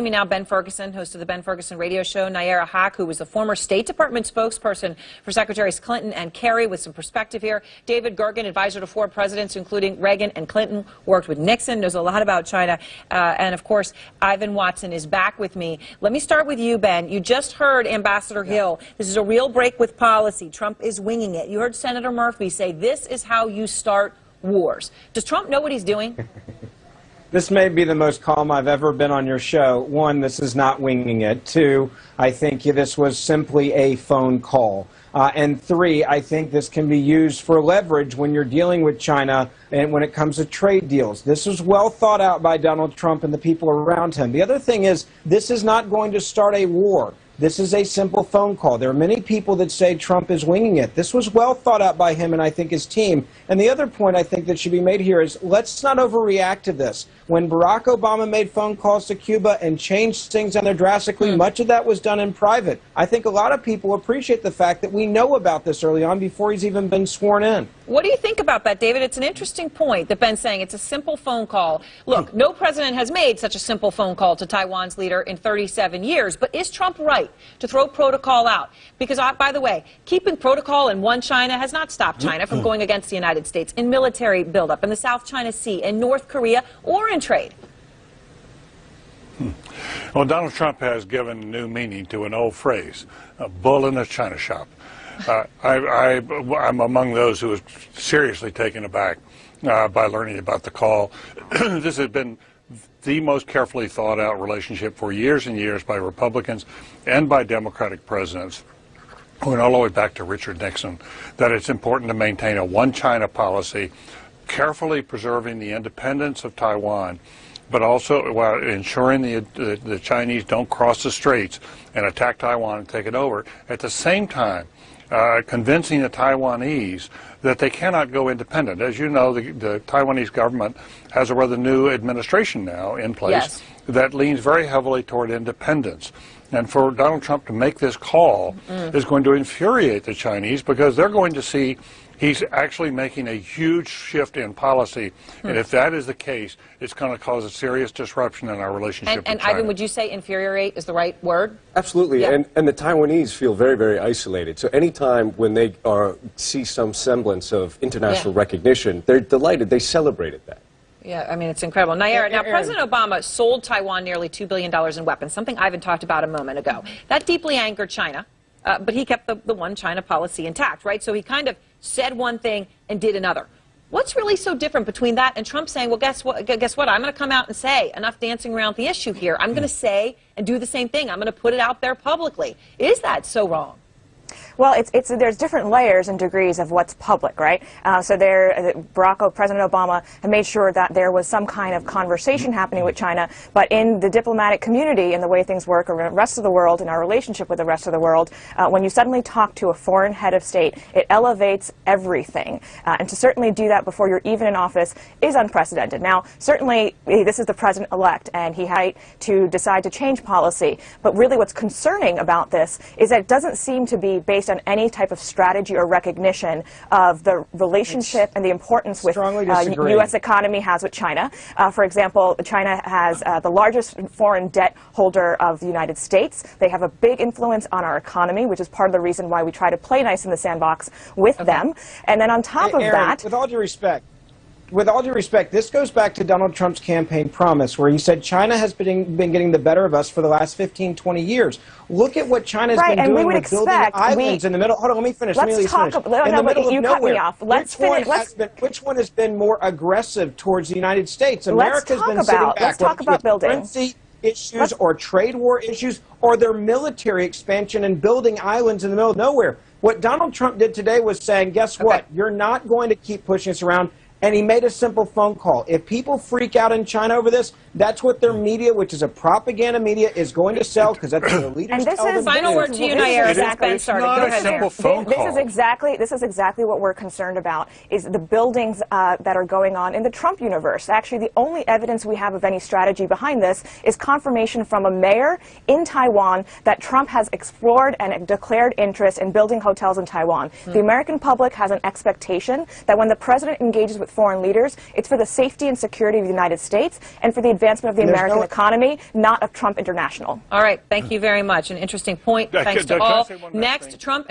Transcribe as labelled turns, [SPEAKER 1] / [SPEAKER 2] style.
[SPEAKER 1] Me now, Ben Ferguson, host of the Ben Ferguson radio show, Nayyera Haq, who was the former State Department spokesperson for Secretaries Clinton and Kerry, with some perspective here. David Gergen, advisor to 4 presidents, including Reagan and Clinton, worked with Nixon, knows a lot about China. And, of course, Ivan Watson is back with me. Let me start with you, Ben. You just heard Ambassador Hill. This is a real break with policy. Trump is winging it. You heard Senator Murphy say this is how you start wars. Does Trump know what he's doing?
[SPEAKER 2] This may be the most calm I've ever been on your show. 1, this is not winging it. 2, I think this was simply a phone call. And 3, I think this can be used for leverage when you're dealing with China and when it comes to trade deals. This was well thought out by Donald Trump and the people around him. The other thing is, this is not going to start a war. This is a simple phone call. There are many people that say Trump is winging it. This was well thought out by him and I think his team. And the other point I think that should be made here is let's not overreact to this. When Barack Obama made phone calls to Cuba and changed things down there drastically, much of that was done in private. I think a lot of people appreciate the fact that we know about this early on before he's even been sworn in.
[SPEAKER 1] What do you think about that, David? It's an interesting point that Ben's saying. It's a simple phone call. Look, no president has made such a simple phone call to Taiwan's leader in 37 years. But is Trump right to throw protocol out? Because, by the way, keeping protocol in one China has not stopped China from going against the United States in military buildup in the South China Sea, in North Korea, or in trade.
[SPEAKER 3] Well, Donald Trump has given new meaning to an old phrase, a bull in a china shop. I'm among those who was seriously taken aback by learning about the call. This has been the most carefully thought out relationship for years and years by Republicans and by Democratic presidents, going all the way back to Richard Nixon, that it's important to maintain a one China policy, carefully preserving the independence of Taiwan, but also while ensuring the Chinese don't cross the straits and attack Taiwan and take it over. At the same time, convincing the Taiwanese that they cannot go independent. As you know, the Taiwanese government has a rather new administration now in place that leans very heavily toward independence. And for Donald Trump to make this call is going to infuriate the Chinese, because they're going to see he's actually making a huge shift in policy. And if that is the case, it's going to cause a serious disruption in our relationship with China.
[SPEAKER 1] And Ivan, would you say infuriate is the right word?
[SPEAKER 4] Absolutely. Yeah. And the Taiwanese feel very, very isolated. So anytime when they see some semblance of international recognition, they're delighted. They celebrated that.
[SPEAKER 1] Yeah, I mean, it's incredible. Nayyera, now, President Obama sold Taiwan nearly $2 billion in weapons, something Ivan talked about a moment ago. That deeply angered China, but he kept the one China policy intact, right? So he kind of said one thing and did another. What's really so different between that and Trump saying, well, guess what? I'm going to come out and say, enough dancing around the issue here. I'm going to say and do the same thing. I'm going to put it out there publicly. Is that so wrong?
[SPEAKER 5] Well, there's different layers and degrees of what's public, right? So President Obama had made sure that there was some kind of conversation happening with China, but in the diplomatic community and the way things work around the rest of the world, in our relationship with the rest of the world, when you suddenly talk to a foreign head of state, it elevates everything. And to certainly do that before you're even in office is unprecedented. Now, certainly, this is the president-elect, and he had right to decide to change policy. But really what's concerning about this is that it doesn't seem to be based on any type of strategy or recognition of the relationship and the importance with U.S. economy has with China. For example, China has the largest foreign debt holder of the United States. They have a big influence on our economy, which is part of the reason why we try to play nice in the sandbox with them. And then on top of that...
[SPEAKER 2] With all due respect, this goes back to Donald Trump's campaign promise, where he said China has been getting the better of us for the last 15, 20one years. Look at what China's been doing with building islands in the middle. Hold on, let me finish.
[SPEAKER 5] Let's talk. In the middle of nowhere.
[SPEAKER 2] Which one has been more aggressive towards the United States? America's been sitting back.
[SPEAKER 5] Let's talk about building.
[SPEAKER 2] Currency issues or trade war issues or their military expansion and building islands in the middle of nowhere. What Donald Trump did today was saying, guess what? You're not going to keep pushing us around. And he made a simple phone call. If people freak out in China over this, that's what their media, which is a propaganda media, is going to sell, because that's what the leaders tell them.
[SPEAKER 1] Final word to you, Nayyera.
[SPEAKER 3] It's not a simple phone call.
[SPEAKER 5] This is exactly what we're concerned about, is the buildings that are going on in the Trump universe. Actually, the only evidence we have of any strategy behind this is confirmation from a mayor in Taiwan that Trump has explored and declared interest in building hotels in Taiwan. The American public has an expectation that when the president engages with with foreign leaders. It's for the safety and security of the United States and for the advancement of the American economy, not of Trump International.
[SPEAKER 1] All right. Thank you very much. An interesting point. Thanks to all. Next, Trump